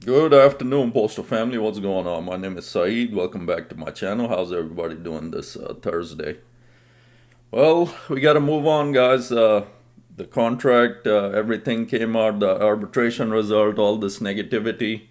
Good afternoon, Postal family. What's going on? My name is Saeed. Welcome back to my channel. How's everybody doing this Thursday? Well, we got to move on, guys. The contract, everything came out, the arbitration result, all this negativity,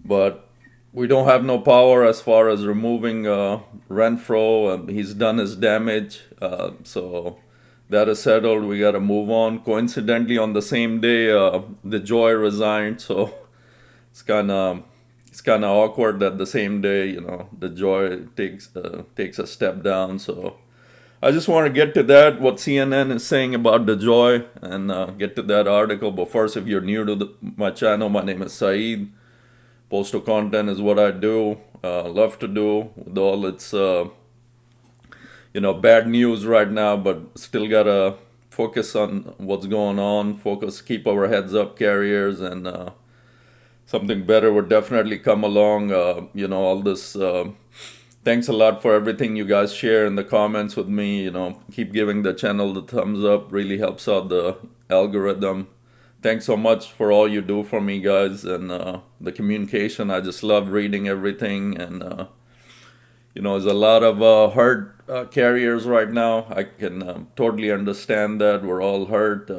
but we don't have no power as far as removing Renfro. He's done his damage, so that is settled. We got to move on. Coincidentally, on the same day, DeJoy resigned, so it's kind of awkward that the same day, DeJoy takes a step down. So I just want to get to that, what CNN is saying about DeJoy, and get to that article. But first, if you're new to my channel, my name is Saeed. Postal content is what I do, love to do, with all its bad news right now, but still gotta focus on what's going on. Keep our heads up, carriers, and something better would definitely come along. All this. Thanks a lot for everything you guys share in the comments with me. Keep giving the channel the thumbs up. Really helps out the algorithm. Thanks so much for all you do for me, guys, and the communication. I just love reading everything, and there's a lot of hurt carriers right now. I can totally understand that. We're all hurt.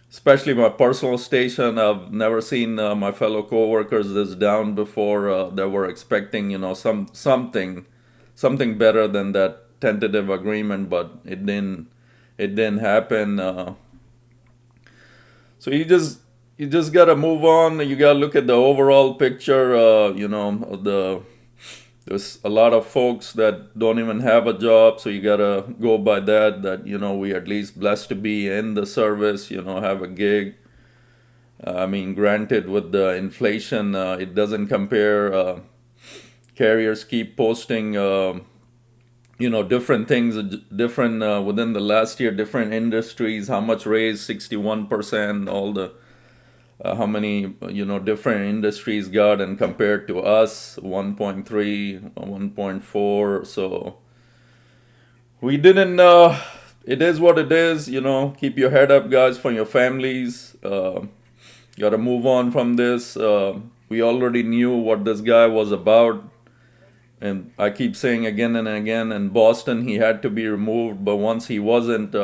Especially my personal station, I've never seen my fellow coworkers this down before. They were expecting, something better than that tentative agreement, but it didn't happen. So you just gotta move on. You gotta look at the overall picture. There's a lot of folks that don't even have a job, so you gotta go by that. That we at least blessed to be in the service. Have a gig. I mean, granted, with the inflation, it doesn't compare. Carriers keep posting, different things, different within the last year, different industries. How much raise? 61%. All the how many different industries got, and compared to us 1.3, 1.4. So we didn't it is what it is. Keep your head up, guys, for your families. Gotta move on from this. We already knew what this guy was about, and I keep saying again and again, in Boston he had to be removed, but once he wasn't,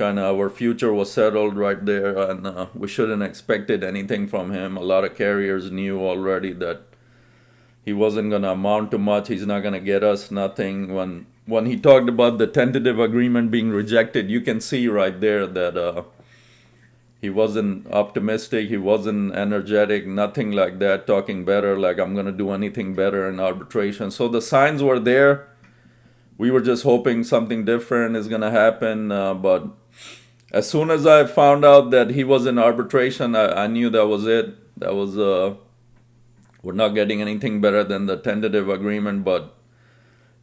our future was settled right there, and we shouldn't expected anything from him. A lot of carriers knew already that he wasn't gonna amount to much. He's not gonna get us nothing. When he talked about the tentative agreement being rejected, you can see right there that he wasn't optimistic, he wasn't energetic, nothing like that, talking better, like I'm gonna do anything better in arbitration. So the signs were there. We were just hoping something different is gonna happen, but as soon as I found out that he was in arbitration, I knew that was it. That was we're not getting anything better than the tentative agreement, but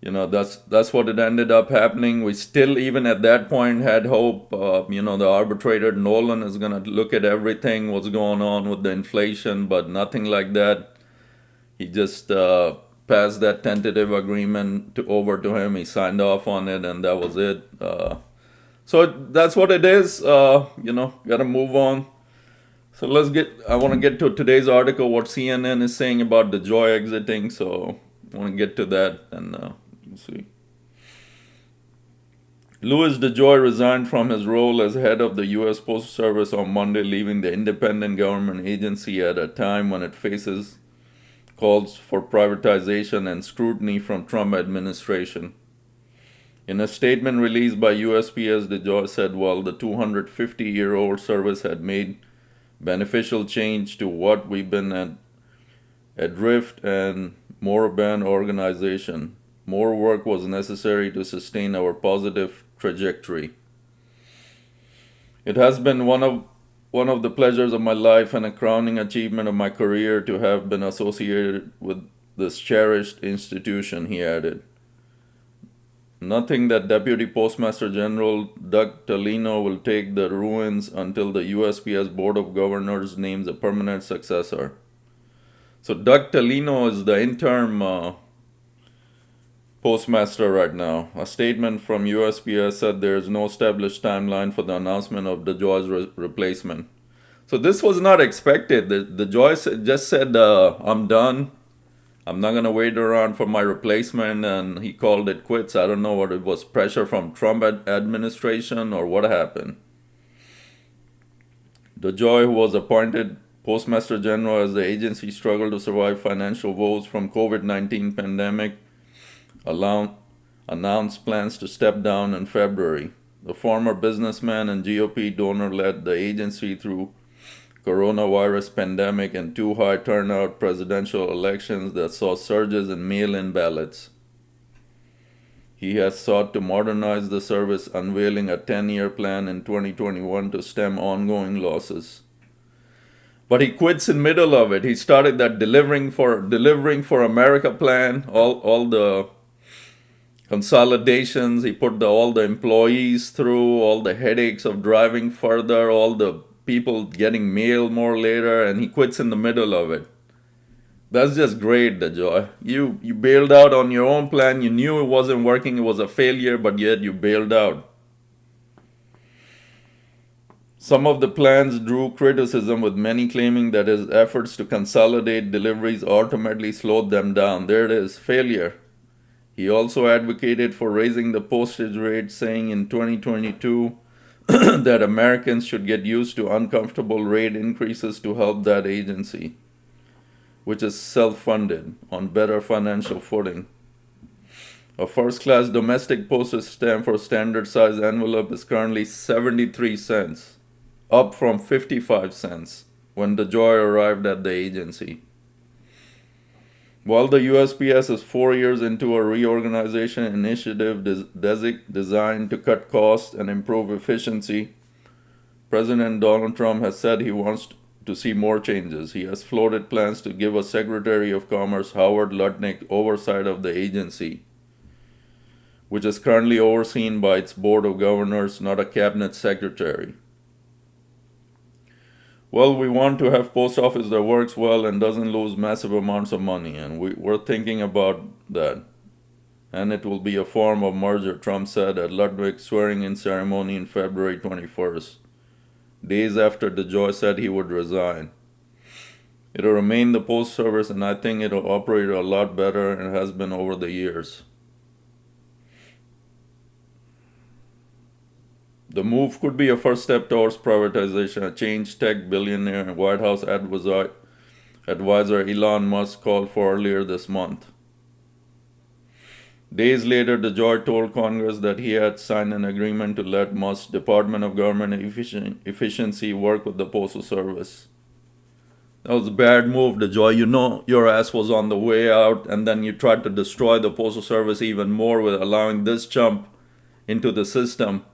that's what it ended up happening. We still, even at that point, had hope. The arbitrator Nolan is gonna look at everything, what's going on with the inflation, but nothing like that. He just passed that tentative agreement over to him. He signed off on it, and that was it. So that's what it is. Gotta move on. So I want to get to today's article, what CNN is saying about DeJoy exiting. So I want to get to that, and let's see. Louis DeJoy resigned from his role as head of the U.S. Postal Service on Monday, leaving the independent government agency at a time when it faces calls for privatization and scrutiny from Trump administration. In a statement released by USPS, DeJoy said while the 250-year-old service had made beneficial change to what we've been adrift and moribund organization, more work was necessary to sustain our positive trajectory. It has been one of the pleasures of my life and a crowning achievement of my career to have been associated with this cherished institution, he added. Nothing that Deputy Postmaster General Doug Talino will take the ruins until the USPS Board of Governors names a permanent successor. So Doug Talino is the interim postmaster right now. A statement from USPS said there is no established timeline for the announcement of DeJoy's replacement. So this was not expected. DeJoy just said, I'm done. I'm not going to wait around for my replacement, and he called it quits. I don't know what it was, pressure from Trump administration or what happened. DeJoy, who was appointed Postmaster General as the agency struggled to survive financial woes from COVID-19 pandemic, announced plans to step down in February. The former businessman and GOP donor led the agency through coronavirus pandemic and two high turnout presidential elections that saw surges in mail-in ballots. He has sought to modernize the service, unveiling a 10-year plan in 2021 to stem ongoing losses. But he quits in middle of it. He started that delivering for America plan, all the consolidations. He put all the employees through, all the headaches of driving further, all the people getting mail more later, and he quits in the middle of it. That's just great, DeJoy. You bailed out on your own plan. You knew it wasn't working, it was a failure, but yet you bailed out. Some of the plans drew criticism, with many claiming that his efforts to consolidate deliveries ultimately slowed them down. There it is, failure. He also advocated for raising the postage rate, saying in 2022 that Americans should get used to uncomfortable rate increases to help that agency, which is self-funded, on better financial footing. A first-class domestic postage stamp for standard size envelope is currently 73 cents, up from 55 cents when DeJoy arrived at the agency. While the USPS is 4 years into a reorganization initiative designed to cut costs and improve efficiency, President Donald Trump has said he wants to see more changes. He has floated plans to give a Secretary of Commerce, Howard Lutnick, oversight of the agency, which is currently overseen by its Board of Governors, not a cabinet secretary. Well, we want to have post office that works well and doesn't lose massive amounts of money, and we're thinking about that. And it will be a form of merger, Trump said at Lutnick's swearing-in ceremony in February 21st, days after DeJoy said he would resign. It'll remain the post service, and I think it'll operate a lot better than it has been over the years. The move could be a first step towards privatization, a change tech billionaire and White House advisor Elon Musk called for earlier this month. Days later, DeJoy told Congress that he had signed an agreement to let Musk's Department of Government Efficiency work with the Postal Service. That was a bad move, DeJoy. You know your ass was on the way out, and then you tried to destroy the Postal Service even more with allowing this chump into the system.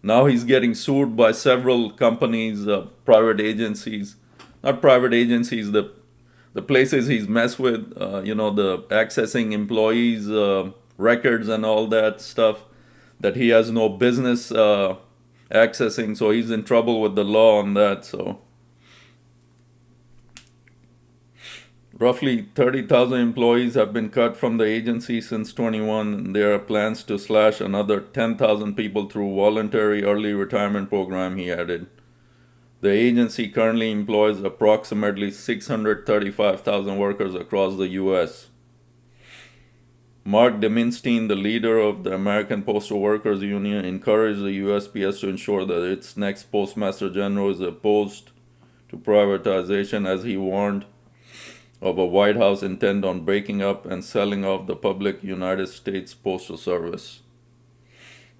Now he's getting sued by several companies, private agencies, not private agencies, the places he's messed with, the accessing employees' records and all that stuff that he has no business accessing. So he's in trouble with the law on that. So roughly 30,000 employees have been cut from the agency since 21, and there are plans to slash another 10,000 people through voluntary early retirement program, he added. The agency currently employs approximately 635,000 workers across the U.S. Mark Deminstein, the leader of the American Postal Workers Union, encouraged the USPS to ensure that its next Postmaster General is opposed to privatization, as he warned of a White House intent on breaking up and selling off the public United States Postal Service.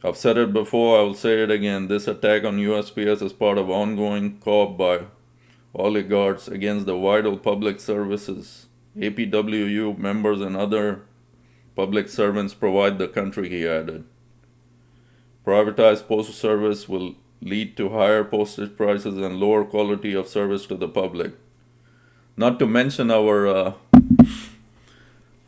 I've said it before, I will say it again. This attack on USPS is part of ongoing co-op by oligarchs against the vital public services APWU members and other public servants provide the country, he added. Privatized postal service will lead to higher postage prices and lower quality of service to the public. Not to mention our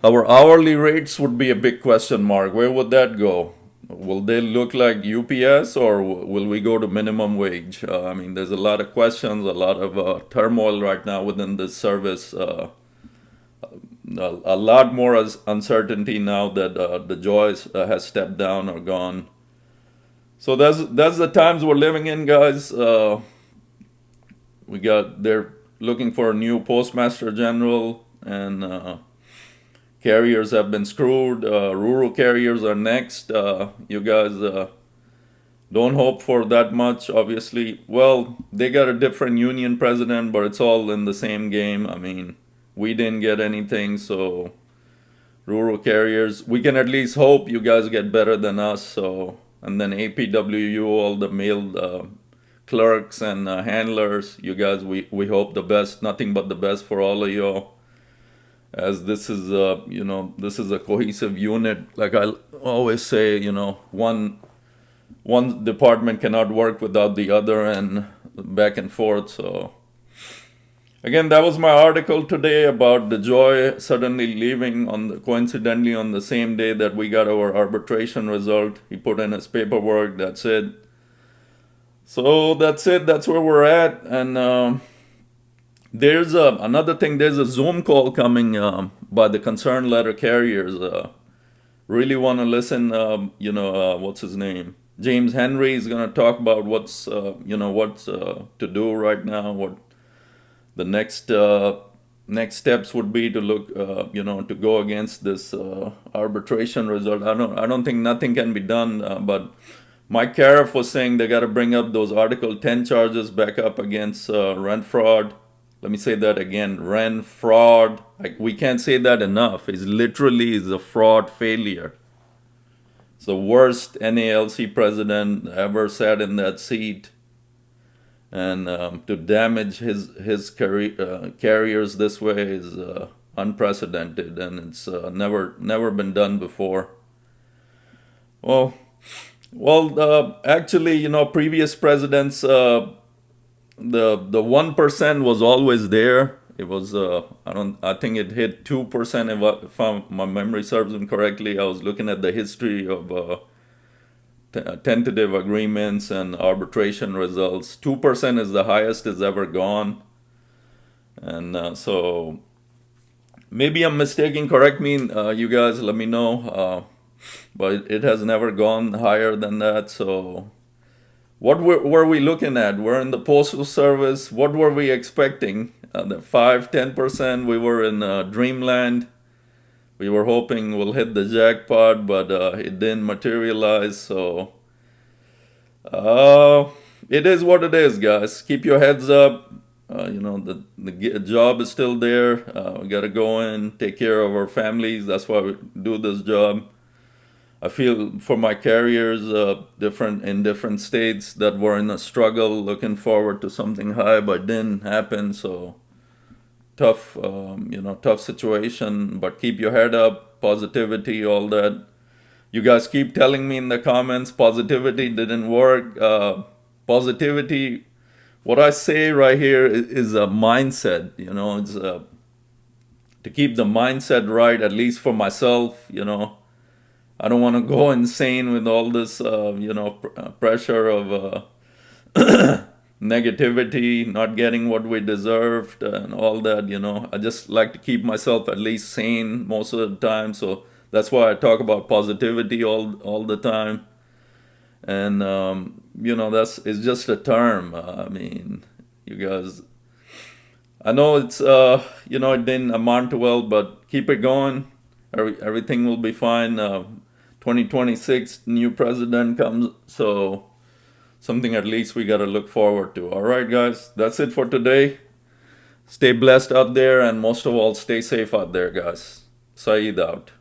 hourly rates would be a big question mark. Where would that go? Will they look like UPS, or will we go to minimum wage? There's a lot of questions, a lot of turmoil right now within this service. A lot more uncertainty now that DeJoy has stepped down or gone. So that's the times we're living in, guys. they're looking for a new postmaster general, and carriers have been screwed. Rural carriers are next. You guys don't hope for that much, obviously. Well, they got a different union president, but it's all in the same game. I mean, we didn't get anything, so rural carriers, we can at least hope you guys get better than us. So, and then APWU, all the mail clerks and handlers, you guys, we hope the best, nothing but the best for all of you, as this is this is a cohesive unit. Like I always say, one department cannot work without the other, and back and forth. So again, that was my article today about DeJoy suddenly leaving coincidentally on the same day that we got our arbitration result. He put in his paperwork. That's it. So that's it. That's where we're at. And there's another thing. There's a Zoom call coming by the concerned letter carriers. Really want to listen. What's his name? James Henry is going to talk about what's to do right now. What the next steps would be to look, to go against this arbitration result. I don't think nothing can be done. But Mike Cariff was saying they got to bring up those Article 10 charges back up against rent fraud. Let me say that again, rent fraud. Like, we can't say that enough. It's literally a fraud failure. It's the worst NALC president ever sat in that seat. And to damage his carriers this way is unprecedented, and it's never been done before. Well, actually, previous presidents, the 1% was always there. It was I think it hit 2% if my memory serves me correctly. I was looking at the history of tentative agreements and arbitration results. 2% is the highest it's ever gone. And so maybe I'm mistaken. Correct me, you guys. Let me know. But it has never gone higher than that. So what were we looking at? We're in the postal service. What were we expecting? The 5-10%. We were in dreamland. We were hoping we'll hit the jackpot, but it didn't materialize. So it is what it is, guys. Keep your heads up. The job is still there. We got to go in, take care of our families. That's why we do this job. I feel for my carriers in different states that were in a struggle, looking forward to something high, but it didn't happen. So tough situation, but keep your head up, positivity, all that. You guys keep telling me in the comments, positivity didn't work. Positivity, what I say right here is a mindset, it's to keep the mindset right, at least for myself, I don't want to go insane with all this, pressure of negativity, not getting what we deserved, and all that. I just like to keep myself at least sane most of the time. So that's why I talk about positivity all the time. And it's just a term. I mean, you guys, I know it's it didn't amount to well, but keep it going. Everything will be fine. 2026, new president comes, so something at least we got to look forward to. All right, guys, that's it for today. Stay blessed out there, and most of all, stay safe out there, guys. Saeed out.